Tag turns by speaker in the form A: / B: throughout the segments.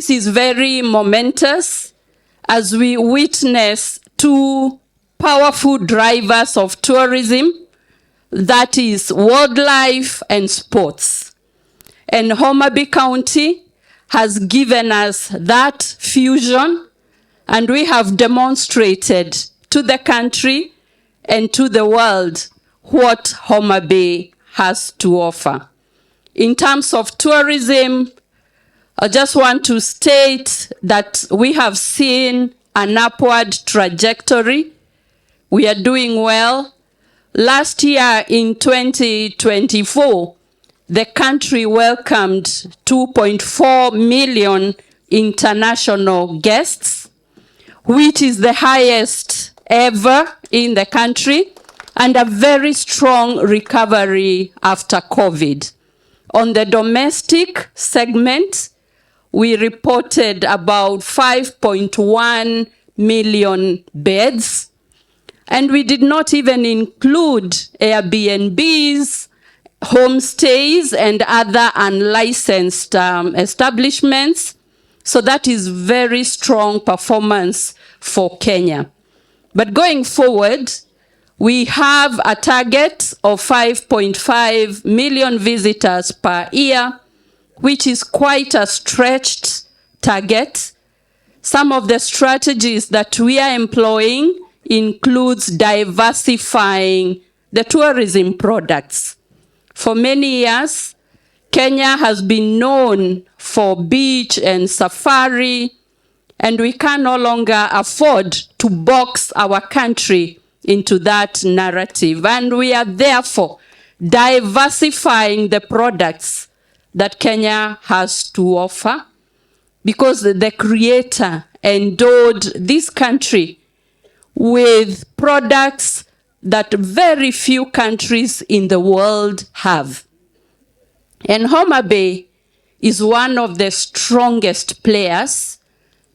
A: This is very momentous as we witness two powerful drivers of tourism, that is wildlife and sports. And Homa Bay County has given us that fusion, and we have demonstrated to the country and to the world what Homa Bay has to offer. In terms of tourism, I just want to state that we have seen an upward trajectory. We are doing well. Last year in 2024, the country welcomed 2.4 million international guests, which is the highest ever in the country, and a very strong recovery after COVID. On the domestic segment, we reported about 5.1 million beds, and we did not even include Airbnbs, homestays, and other unlicensed establishments. So that is very strong performance for Kenya. But going forward, we have a target of 5.5 million visitors per year, which is quite a stretched target. Some of the strategies that we are employing includes diversifying the tourism products. For many years, Kenya has been known for beach and safari, and we can no longer afford to box our country into that narrative. And we are therefore diversifying the products that Kenya has to offer, because the Creator endowed this country with products that very few countries in the world have. And Homa Bay is one of the strongest players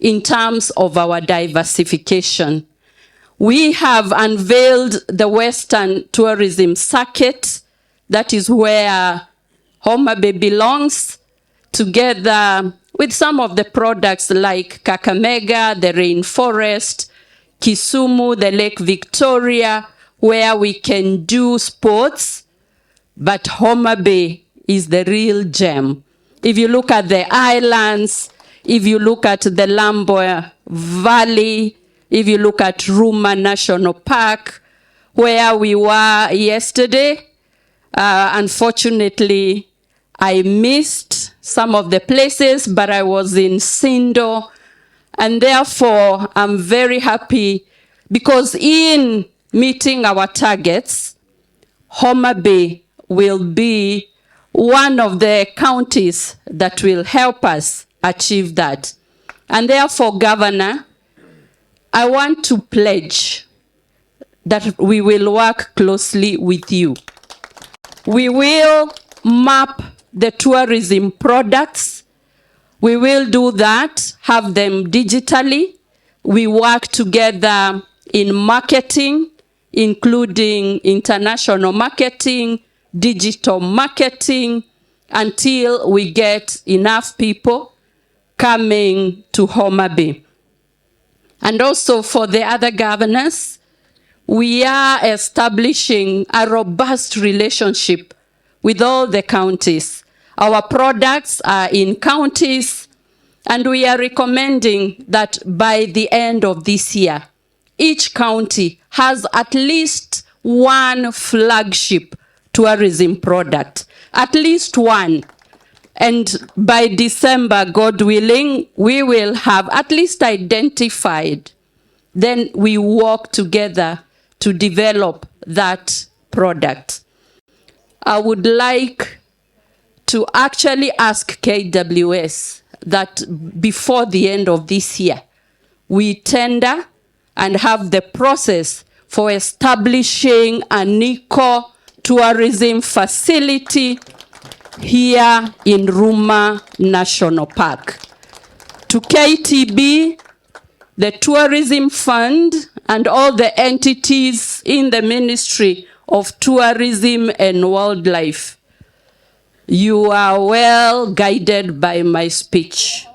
A: in terms of our diversification. We have unveiled the Western Tourism Circuit. That is where Homa Bay belongs, together with some of the products like Kakamega, the rainforest, Kisumu, the Lake Victoria, where we can do sports, but Homa Bay is the real gem. If you look at the islands, if you look at the Lambo Valley, if you look at Ruma National Park, where we were yesterday, unfortunately, I missed some of the places, but I was in Sindo, and therefore I'm very happy because in meeting our targets, Homa Bay will be one of the counties that will help us achieve that. And therefore, Governor, I want to pledge that we will work closely with you. We will map the tourism products. We will do that, have them digitally. We work together in marketing, including international marketing, digital marketing, until we get enough people coming to Homa Bay. And also for the other governors, we are establishing a robust relationship with all the counties. Our products are in counties, and we are recommending that by the end of this year, each county has at least one flagship tourism product, at least one. And by December, God willing, we will have at least identified. Then we work together to develop that product. I would like to actually ask KWS that before the end of this year, we tender and have the process for establishing an eco-tourism facility here in Ruma National Park. To KTB, the Tourism Fund, and all the entities in the Ministry of Tourism and Wildlife, you are well guided by my speech.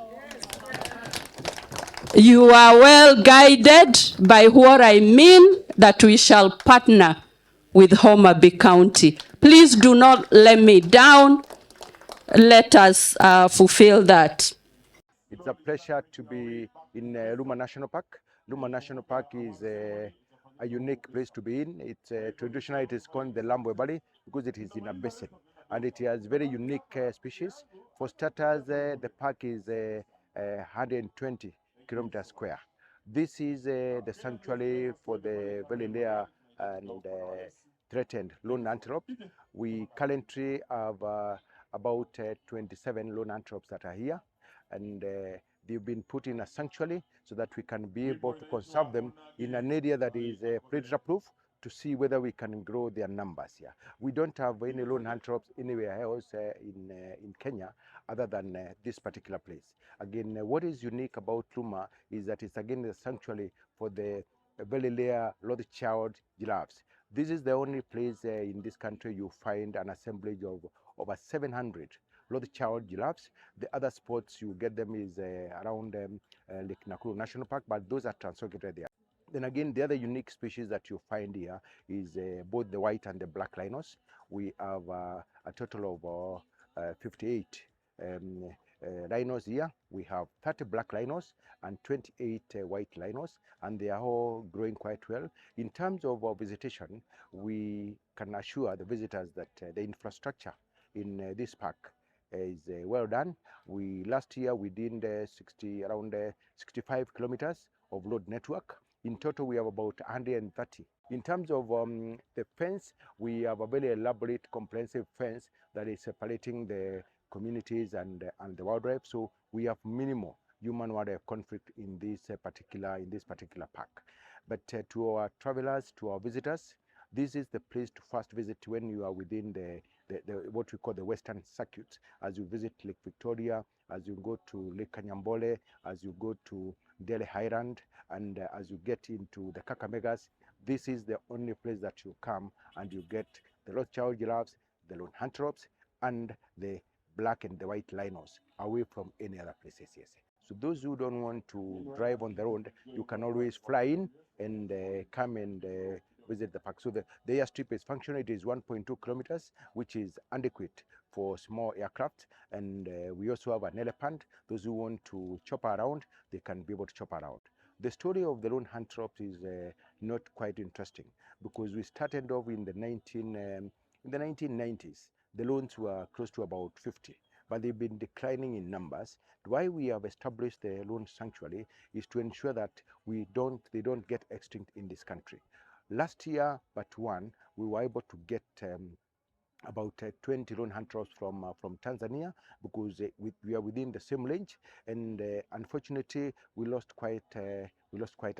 A: You are well guided by what I mean that we shall partner with Homa Bay County. Please do not let me down. Let us fulfill that.
B: It's a pleasure to be in Ruma National Park. Ruma National Park is a unique place to be in. It's traditionally it is called the Lambwe Valley because it is in a basin and it has very unique species. For starters, the park is 120 kilometers square. This is the sanctuary for the very rare and threatened lone antelope. We currently have about 27 lone antelopes that are here, and they've been put in a sanctuary so that we can be able to conserve them in an area that is predator proof to see whether we can grow their numbers here. We don't have any lone antelopes anywhere else in Kenya other than this particular place. Again, what is unique about Ruma is that it's again a sanctuary for the very rare Rothschild giraffes. This is the only place in this country you find an assemblage of over 700 Rothschild giraffes. The other spots you get them is around Lake Nakuru National Park, but those are translocated there. Then again, the other unique species that you find here is both the white and the black rhinos. We have a total of 58 rhinos here. We have 30 black rhinos and 28 white rhinos, and they are all growing quite well. In terms of visitation, we can assure the visitors that the infrastructure in this park is well done. Last year we did around 65 kilometers of road network. In total, we have about 130. In terms of the fence, we have a very elaborate, comprehensive fence that is separating the communities and the wildlife. So we have minimal human-wildlife conflict in this particular park. But to our travelers, to our visitors, this is the place to first visit when you are within the what we call the Western Circuit. As you visit Lake Victoria, as you go to Lake Kanyambole, as you go to Delhi Highland, and as you get into the Kakamegas, this is the only place that you come and you get the Rothschild giraffes, the lone antelopes, and the black and the white rhinos away from any other places. Yes. So those who don't want to drive on the road, you can always fly in and come and visit the park. So the airstrip is functional. It is 1.2 kilometers, which is adequate for small aircraft. And we also have an elephant. Those who want to chop around, they can be able to chop around. The story of the lone antelope is not quite interesting because we started off in the 1990s. The loans were close to about 50, but they've been declining in numbers. Why we have established the loan sanctuary is to ensure that they don't get extinct in this country. Last year, but one, we were able to get about 20 lone antelopes from Tanzania because we are within the same range, and unfortunately we lost quite a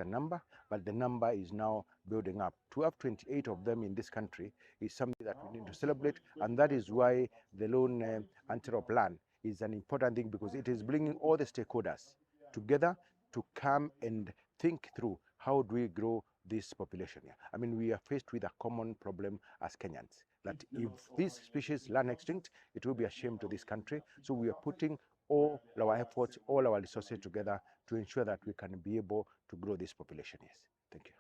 B: number, but the number is now building up. To have 28 of them in this country is something that we need to celebrate, and that is why the lone antelope plan is an important thing because it is bringing all the stakeholders together to come and think through how do we grow this population here. I mean, we are faced with a common problem as Kenyans that if this species run extinct, it will be a shame to this country. So we are putting all our efforts, all our resources together to ensure that we can be able to grow this population. Yes. Thank you.